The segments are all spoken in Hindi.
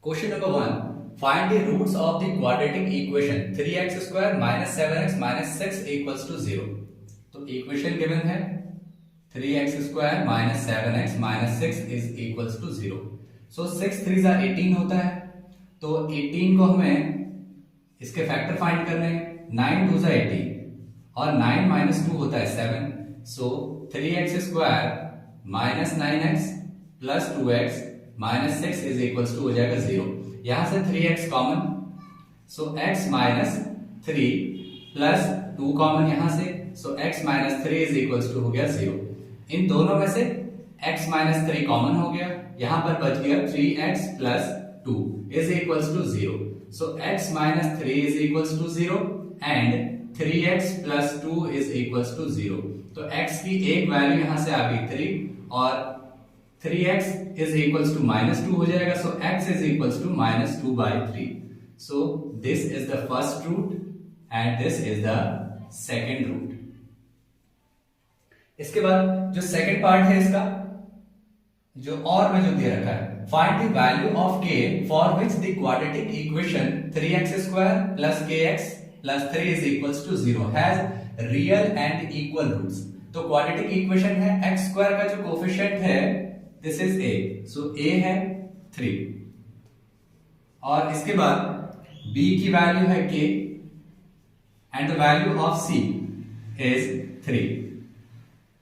Question number 1, find the roots of the quadratic equation 3x square minus 7x minus 6 equals to 0। तो इक्वेशन गिवन है 3x square minus 7x minus 6 is equals to 0। So 6 3 जा 18 होता है, तो 18 को हमें इसके फैक्टर फाइंड करने हैं। 9 2 जा 18 और 9 माइनस 2 होता है 7। So 3x square minus 9x plus 2x minus 6 is equals to हो जाएगा 0। यहां से 3x common, so x minus 3 plus 2 common यहां से, so x minus 3 is equals to हो गया 0। इन दोनों में से x माइनस 3 कॉमन हो गया, यहां पर बच गया 3x plus 2 is equals to 0। So x minus 3 is equals to 0 and 3x plus 2 is equals to 0। तो x की एक वैल्यू यहां से आ गई 3 और 3x is equals to minus 2 हो जाएगा, so x is equals to minus 2 by 3. So this is the first root and this is the second root. इसके बाद जो सेकंड पार्ट है इसका, जो और में जो दे रखा है, find the value of k for which the quadratic equation 3x square plus kx plus 3 is equals to 0 has real and equal roots. तो क्वाड्रेटिक इक्वेशन है, x स्क्वायर का जो कोफिशिएंट है this is a, so a है 3 और इसके बाद b की वैल्यू है k and the value of c is 3।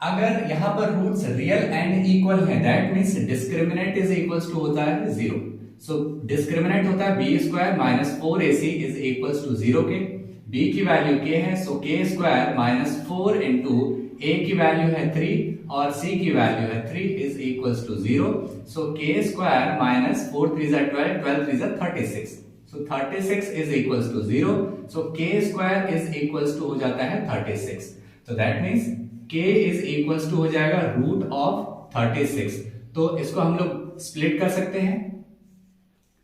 अगर यहां पर रूट्स रियल एंड इक्वल है that means discriminant is equals to होता है 0। सो डिस्क्रिमिनेंट होता है b square minus 4ac is equals to 0 के, b की वैल्यू k है, so k square minus 4 into a की वैल्यू है 3 और c की वैल्यू है 3 is equals to 0। So k square minus 4 3 जा 12, 12 3 जा 36, so 36 is equals to 0। So k square is equals to हो जाता है 36। तो that means k is equals to हो जाएगा रूट ऑफ 36। तो इसको हम लोग स्प्लिट कर सकते हैं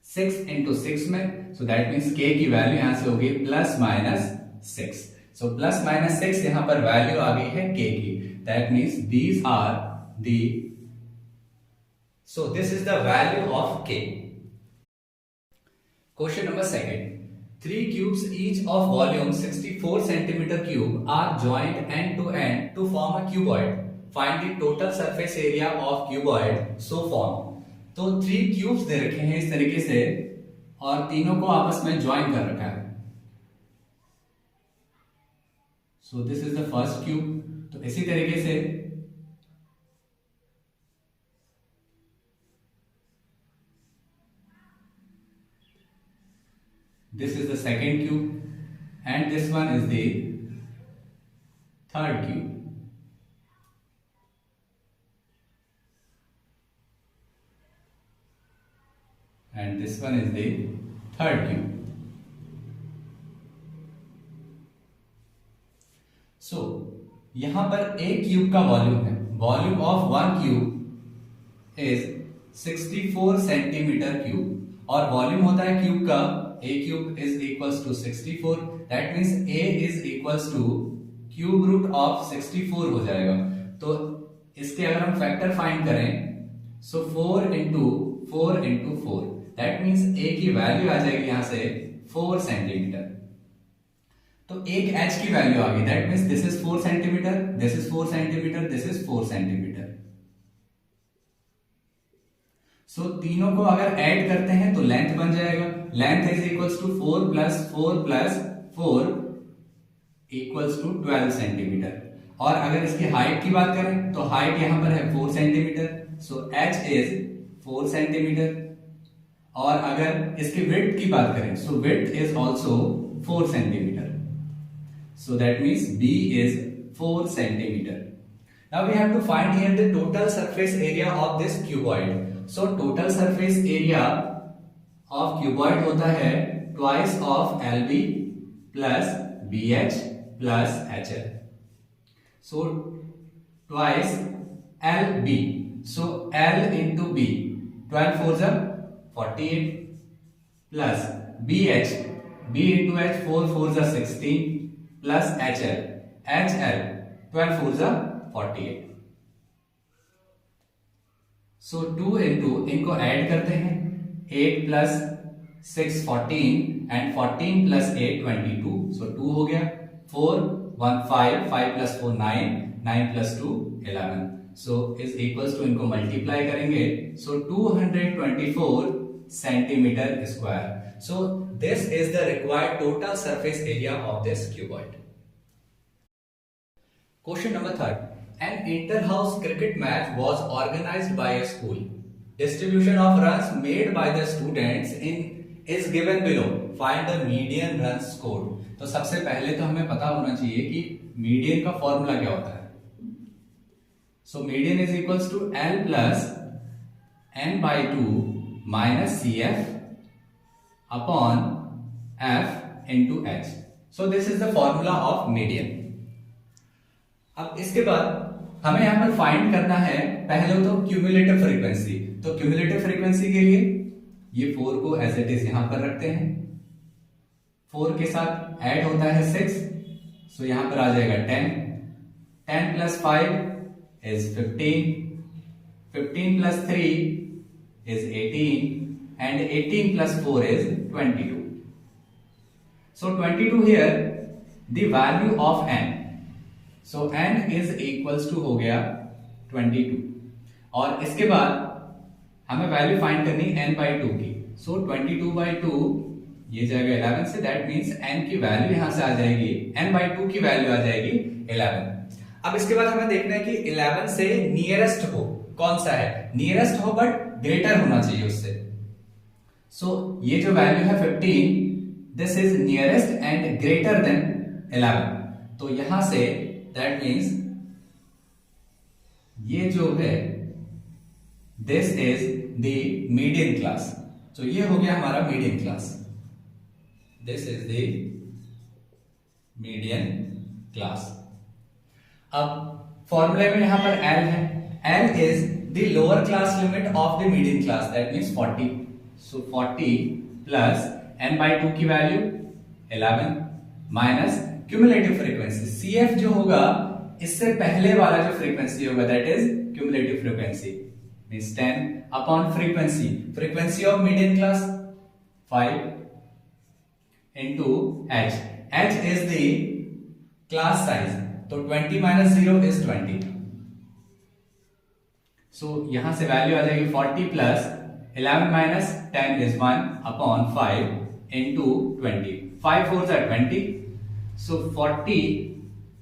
6 इंटू 6 में, सो दैट मींस k की वैल्यू यहां से होगी प्लस माइनस 6। सो प्लस माइनस 6 यहां पर वैल्यू आ गई है k की, that means these are the, so this is the value of k। Question number second, 3 cubes each of volume 64 centimeter cube are joined end to form a cuboid. Find the total surface area of cuboid so formed. तो 3 cubes दे रखे हैं इस तरीके से और तीनों को आपस में ज्वाइन कर रखा है। सो this is the first cube. तो इसी तरीके से this is the second cube and this one is the third cube. And this one is the third cube. So यहां पर एक क्यूब का वॉल्यूम है, volume of one cube is 64 centimetre cube और वॉल्यूम होता है क्यूब का a cube is equals to 64, that means a is equals to cube root of 64 हो जाएगा। तो इसके अगर हम फैक्टर फाइंड करें, so 4 into 4 into 4, that means a की वैल्यू आ जाएगी यहां से 4 सेंटीमीटर। तो एक h की वैल्यू आ गई, that means this is 4 centimetre, this is 4 centimetre, this is 4 centimetre. So तीनों को अगर ऐड करते हैं तो लेंथ बन जाएगा, length is equals to 4 plus 4 plus 4 equals to 12 centimetre. और अगर इसकी हाइट की बात करें तो हाइट यहां पर है 4 centimetre, so h is 4 centimetre. और अगर इसकी विड्थ की बात करें so width is also 4 centimetre, so that means b is 4 centimetre. Now we have to find here the total surface area of this cuboid. So total surface area of cuboid होता है twice of LB plus BH plus HL, so twice LB, so L into B, 12 4 जा 48 plus BH, B into H 4 4 जा 16 प्लस HL 12 4 जा 48। सो 2 इंटू, इनको ऐड करते हैं, 8 plus 6 14 and 14 plus 8 22, so 2 हो गया, 4 1 5, 5 plus 4 9, 9 plus 2 11, so is equals to, इनको मल्टीप्लाई करेंगे, so 224 centimeter square. So this is the required total surface area of this cuboid. Question number 3. An inter-house cricket match was organized by a school. Distribution of runs made by the students is given below. Find the median runs scored. तो सबसे पहले तो हमें पता होना चाहिए कि मीडियन का फॉर्मूला क्या होता है. So median is equals to L plus n by 2 minus CF upon F into H. So this is the formula of median. अब इसके बाद हमें यहां पर फाइंड करना है पहले तो क्यूमुलेटिव फ्रीक्वेंसी. तो क्यूमुलेटिव फ्रीक्वेंसी के लिए ये 4 को एज इट इज यहां पर रखते हैं, 4 के साथ ऐड होता है 6, सो यहां पर आ जाएगा 10, 10 plus 5 is 15, 15 plus 3 is 18 and 18 plus 4 is 22. So 22 here the value of n. So n is equals to हो गया 22 और इसके बाद हमें वैल्यू फाइंड करनी n by 2 की. सो 22 by 2 ये जाएगा 11 से, दैट मींस n की वैल्यू यहां से आ जाएगी, n by 2 की वैल्यू आ जाएगी 11. अब इसके बाद हमें देखना है कि 11 से नियरेस्ट हो कौन सा है. नियरेस्ट हो बट ग्रेटर होना चाहिए उससे. सो ये जो वैल्यू है 15, this is nearest and greater than 11. तो यहां से दैट मीन्स ये जो है this is the median class. तो ये हो गया हमारा median class. This is the median class. अब फॉर्मूले में यहां पर L है. L is the lower class limit of the median class, that means 40. So 40 plus n by 2 की value 11 minus cumulative frequency. CF जो होगा इससे पहले वाला जो फ्रीक्वेंसी होगा that is cumulative frequency, means 10 upon frequency. Frequency of median class 5 into H. H is the class size. तो 20 माइनस 0 इज 20. सो यहां से वैल्यू आ जाएगी 40 plus 11 minus 10 is 1 upon 5 into 20. 5 4 are 20. So 40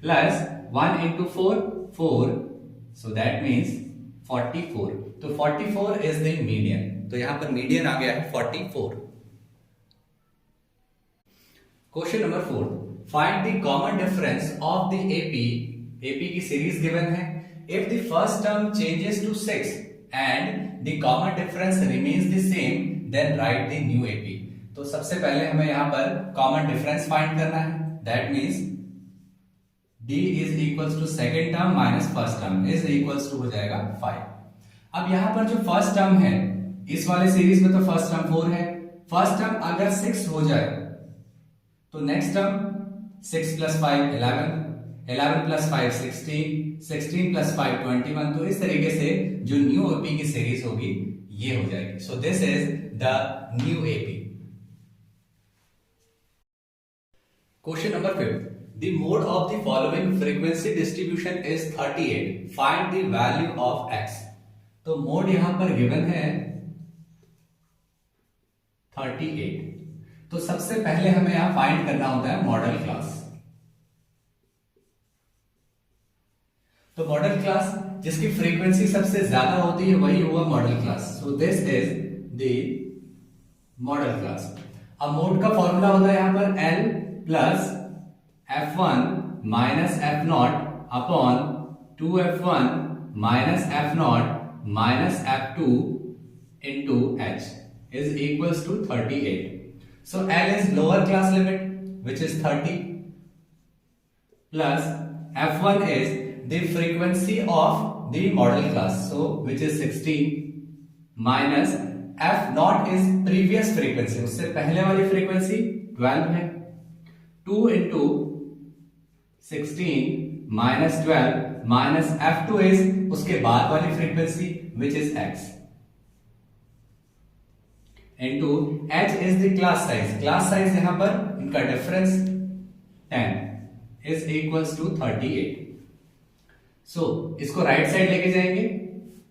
plus 1 into 4, 4. So that means 44. तो 44 is the median. तो यहां पर median आ गया है 44. Question number 4. Find the common difference of the AP. AP की series given है. If the first term changes to 6 and the common difference remains the same, then write the new AP. तो सबसे पहले हमें यहां पर common difference find करना है. That means D is equals to second term minus first term is equals to हो जाएगा 5. अब यहां पर जो फर्स्ट टर्म है इस वाले सीरीज में तो फर्स्ट टर्म 4 है. फर्स्ट टर्म अगर 6 हो जाए तो next term 6 plus 5 11, 11 plus 5 16, 16 plus 5 21. तो इस तरीके से जो न्यू एपी की सीरीज होगी ये हो जाएगी. सो this is the new AP. Question number 5. The mode of the following frequency distribution is 38. Find the value of x. तो मोड यहां पर गिवन है 38. तो सबसे पहले हमें यहां फाइंड करना होता है मॉडल क्लास. तो मॉडल क्लास जिसकी फ्रीक्वेंसी सबसे ज्यादा होती है वही हुआ model class. So this is the model class. अब मोड का फॉर्मूला होता है यहां पर L plus F1 minus F0 upon 2F1 minus F0 minus F2 into H is equals to 38. So L is lower class limit which is 30 plus F1 is the frequency of the model class, so which is 16 minus F0 is previous frequency, उससे पहले वाली frequency 12 है. 2 into 16 minus 12 minus F2 is उसके बाद वाली frequency which is x into h is the class size यहां पर इनका difference 10 is equals to 38। So इसको राइट साइड लेके जाएंगे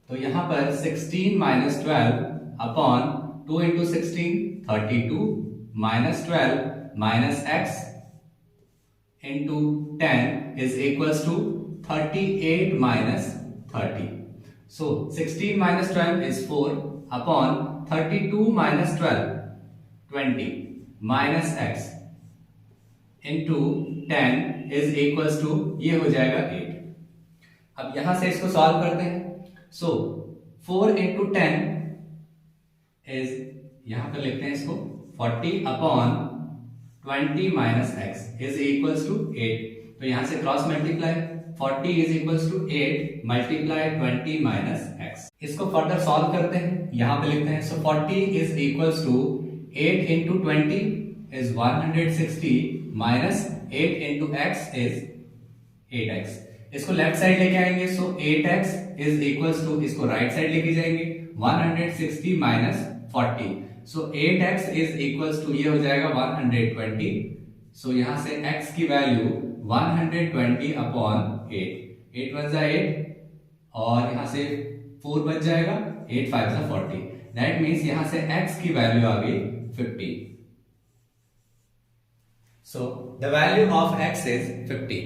तो यहां पर 16 minus 12 upon 2 into 16 32 minus 12 minus x into 10 is equals to 38 minus 30। So 16 minus 12 is 4 upon 32 minus 12 20 minus x into 10 is equals to ये हो जाएगा 8। अब यहां से इसको सॉल्व करते हैं। सो 4 इंटू 10 इज यहां पर लिखते हैं इसको 40 अपॉन 20 minus x is equals to 8। तो यहां से cross multiply 40 is equals to 8 multiply 20 minus x। इसको फर्दर सॉल्व करते हैं, यहां पे लिखते हैं। So 40 is equals to 8 into 20 is 160 minus 8 into x is 8x। इसको लेफ्ट साइड लेके आएंगे। So 8x is equals to इसको राइट साइड लेके जाएंगे 160 minus 40। So 8x is equals to ये हो जाएगा 120। सो यहां से x की वैल्यू 120 अपॉन 8 1 जा 8 और यहां से 4 बच जाएगा 8 5 जा 40। दैट मीन्स यहां से x की वैल्यू आ गई 50। So the value of x is 50।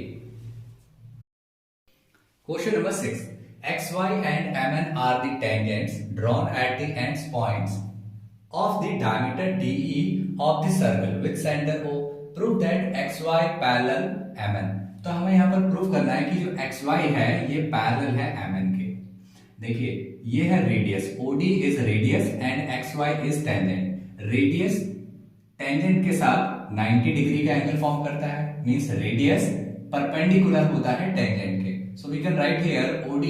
Question number 6. XY and MN are the tangents drawn at the ends points of the diameter DE of the circle with center O. Prove that XY parallel MN. तो हमें यहाँ पर प्रूव करना है कि जो XY है ये पैरेलल है MN के। देखिए ये है radius, OD is radius and XY is tangent. Radius tangent के साथ 90 डिग्री का एंगल फॉर्म करता है, मींस रेडियस परपेंडिकुलर होता है टेंजेंट के। So we can write here OD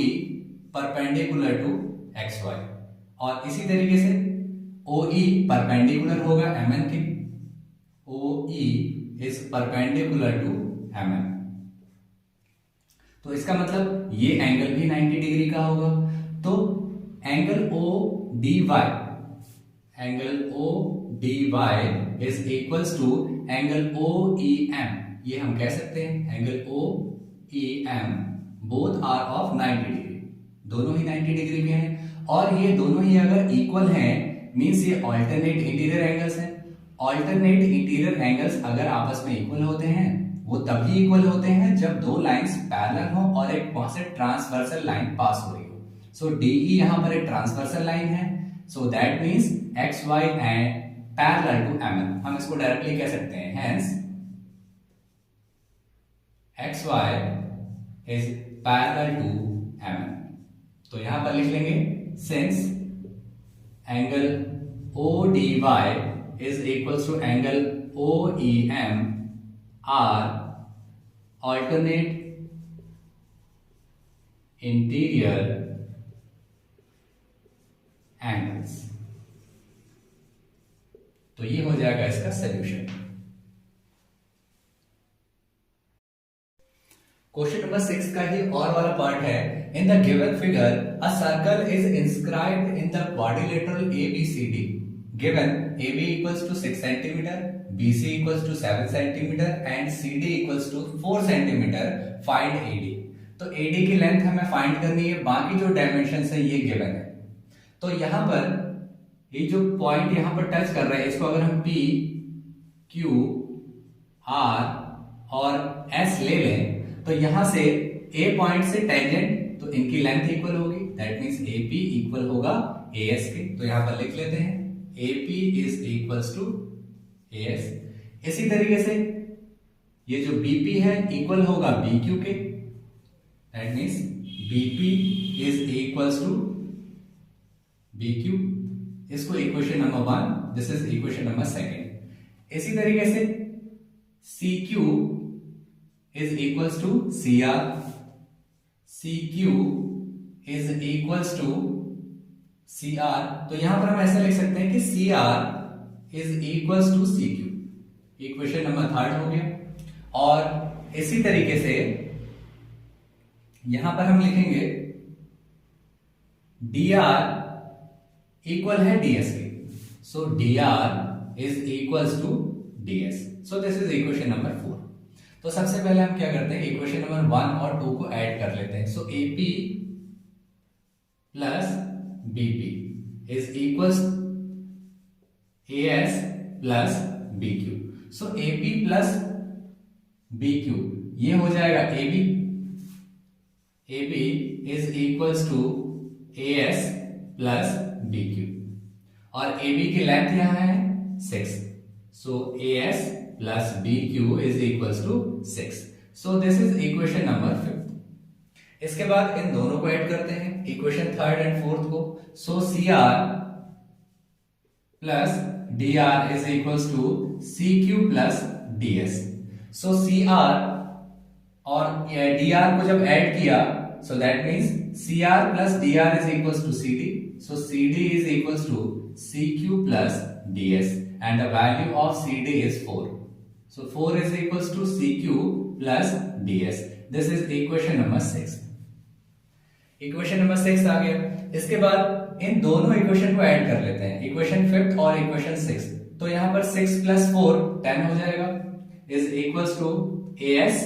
perpendicular to XY और इसी तरीके से OE परपेंडिकुलर होगा MN के। OE is perpendicular to MN। तो इसका मतलब ये एंगल भी 90 डिग्री का होगा। तो angle ODY is equals to angle OEM। ये हम कह सकते हैं angle OEM both are of 90 degree, दोनों ही 90 डिग्री के हैं। और ये दोनों ही अगर इक्वल हैं मींस ये ऑल्टरनेट इंटीरियर एंगल्स हैं। ऑल्टरनेट इंटीरियर एंगल्स अगर आपस में इक्वल होते हैं वो तभी इक्वल होते हैं जब दो लाइंस पैरेलल हो और एक वहां से ट्रांसवर्सल लाइन पास हो रही हो। सो DE यहां पर एक ट्रांसवर्सल लाइन है। So that means XY and parallel to MN। हम इसको डायरेक्टली कह सकते हैं, hence XY is parallel to MN। तो यहां पर लिख लेंगे since angle ODY is equals to angle OEM are alternate interior angles। तो ये हो जाएगा इसका सॉल्यूशन। क्वेश्चन नंबर 6 का ही और वाला पार्ट है। In the given figure a circle is inscribed in the quadrilateral ABCD given AB equals to 6 centimetre, BC equals to 7 centimetre and CD equals to 4 centimetre. Find AD। तो AD की लेंथ हमें फाइंड करनी है, बाकी जो डायमेंशन है ये गिवन है। तो यहां पर ये जो पॉइंट यहां पर टच कर रहा है इसको अगर हम P, Q, R और S ले लें तो यहां से A पॉइंट से टेंजेंट तो इनकी लेंथ इक्वल होगी। दैट मींस AP इक्वल होगा AS के। तो यहां पर लिख लेते हैं AP is equals to AS। इसी तरीके से ये जो BP है इक्वल होगा BQ के। That means BP is equals to BQ। इसको equation number 1, this is equation number 2। इसी तरीके से CQ is equals to CR, CQ is equals to CR। तो यहां पर हम ऐसा लिख सकते हैं कि CR is equals to CQ। Equation number 3 हो गया। और इसी तरीके से यहां पर हम लिखेंगे DR इक्वल है DS के। So dr is equals to ds. So this is equation number 4. तो सबसे पहले हम क्या करते हैं, इक्वेशन नंबर 1 और 2 को ऐड कर लेते हैं. So AP plus BP is equals AS plus BQ. So AP plus BQ ये हो जाएगा AB. AB is equals to AS plus BQ और AB की लेंथ यहां है 6. सो AS plus BQ is equals to 6. So this is equation number 5. इसके बाद इन दोनों को ऐड करते हैं, इक्वेशन 3rd and 4th को. So CR plus DR is equals to CQ plus DS. So CR और DR को जब ऐड किया, so that means CR plus DR is equals to CD. So CD is equals to CQ plus DS and the value of CD is 4. So 4 is equals to CQ plus DS. This is equation number 6. Equation number 6 आ गया. इसके बाद इन दोनों इक्वेशन को ऐड कर लेते हैं, इक्वेशन 5th और इक्वेशन 6th. तो यहां पर 6 प्लस 4 10 हो जाएगा, is equals to AS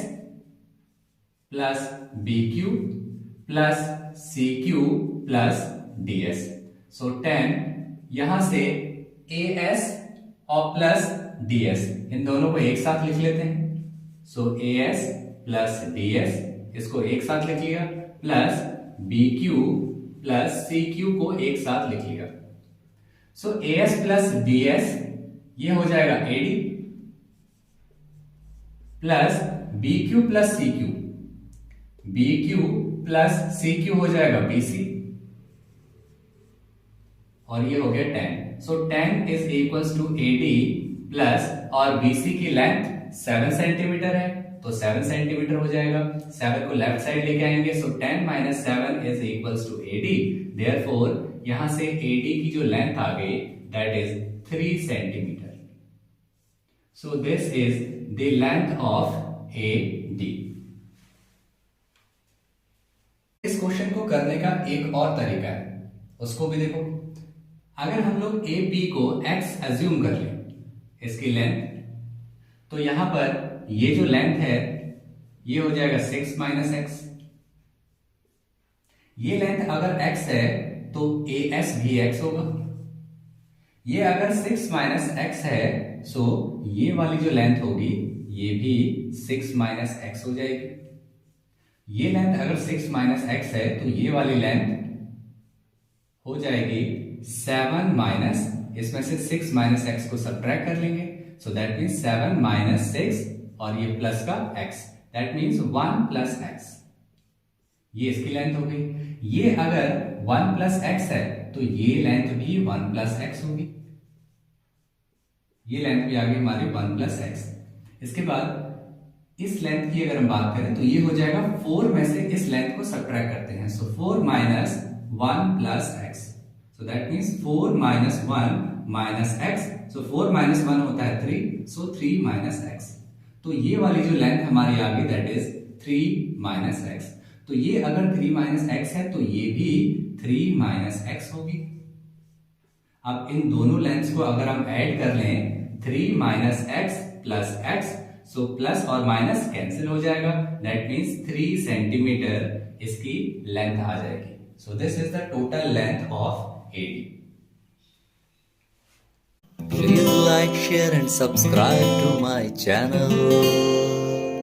plus BQ plus CQ plus DS. So 10 यहां से AS और प्लस DS इन दोनों को एक साथ लिख लेते हैं. सो AS प्लस DS इसको एक साथ लिख लिया, प्लस BQ प्लस CQ को एक साथ लिख लिया. सो AS प्लस DS ये हो जाएगा AD plus BQ plus CQ. BQ plus CQ हो जाएगा BC और ये हो गया 10. So 10 is equals to AD plus और BC की लेंथ 7 सेंटीमीटर है तो 7 सेंटीमीटर हो जाएगा. 7 को लेफ्ट साइड लेके आएंगे. So 10 minus 7 is equals to AD. Therefore यहां से AD की जो लेंथ आ गई that is 3 centimetre. So this is the length of AD. इस क्वेश्चन को करने का एक और तरीका है, उसको भी देखो. अगर हम लोग AP को x एज्यूम कर लें इसकी लेंथ, तो यहां पर ये जो लेंथ है ये हो जाएगा 6 माइनस x. ये लेंथ अगर x है तो AS भी x होगा. ये अगर 6 माइनस x है सो ये वाली जो लेंथ होगी ये भी 6 माइनस x हो जाएगी. ये लेंथ अगर 6 माइनस x है तो ये वाली लेंथ हो जाएगी 7 माइनस, इसमें से 6 माइनस x को सब्ट्रैक्ट कर लेंगे. सो दैट मीन्स 7 माइनस 6 और ये प्लस का x, that means 1 plus x. ये इसकी लेंथ हो गई. ये अगर 1 प्लस x है तो ये लेंथ भी 1 प्लस x होगी. ये लेंथ भी आ गई हमारी 1 प्लस x. इसके बाद इस लेंथ की अगर हम बात करें तो ये हो जाएगा 4 में से इस लेंथ को सब्ट्रैक्ट करते हैं. सो 4 minus 1 plus x. So that means 4 minus 1 minus x. So 4 minus 1 होता है 3. So 3 minus x. तो ये वाली जो लेंथ हमारी आ गई that is 3 minus x. तो ये अगर 3 minus x है तो ये भी 3 minus x होगी. अब इन दोनों लेंथ्स को अगर हम ऐड कर लें 3 minus x plus x, so plus और माइनस कैंसिल हो जाएगा. That means 3 सेंटीमीटर इसकी लेंथ आ जाएगी. So this is the total length of AD. Please like, share and subscribe to my channel.